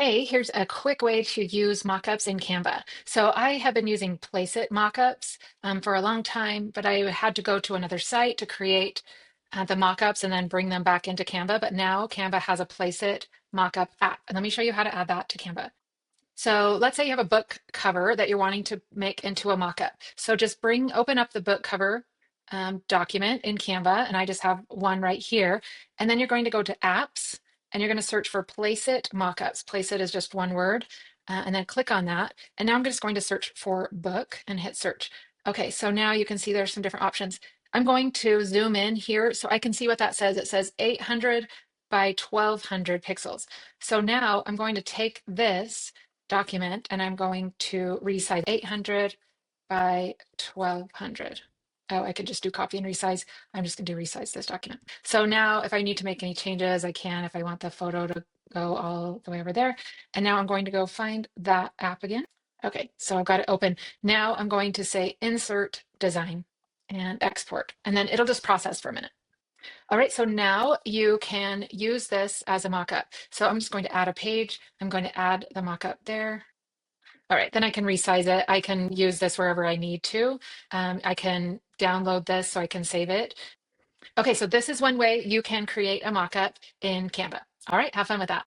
Hey, here's a quick way to use mockups in Canva. So I have been using Placeit mockups for a long time, but I had to go to another site to create the mockups and then bring them back into Canva. But now Canva has a Placeit mockup app. And let me show you how to add that to Canva. So let's say you have a book cover that you're wanting to make into a mockup. So just open up the book cover document in Canva, and I just have one right here. And then you're going to go to apps and you're going to search for Placeit mockups. Placeit is just one word, and then click on that. And now I'm just going to search for book and hit search. Okay, so now you can see there's some different options. I'm going to zoom in here so I can see what that says. It says 800 by 1200 pixels. So now I'm going to take this document and I'm going to resize 800 by 1200. Oh, I could just do copy and resize. I'm just going to do resize this document. So now if I need to make any changes, I can if I want the photo to go all the way over there. And now I'm going to go find that app again. Okay, so I've got it open. Now I'm going to say insert design and export, and then it'll just process for a minute. All right, so now you can use this as a mockup. So I'm just going to add a page. I'm going to add the mockup there. All right, then I can resize it. I can use this wherever I need to. I can download this so I can save it. Okay, so this is one way you can create a mockup in Canva. All right, have fun with that.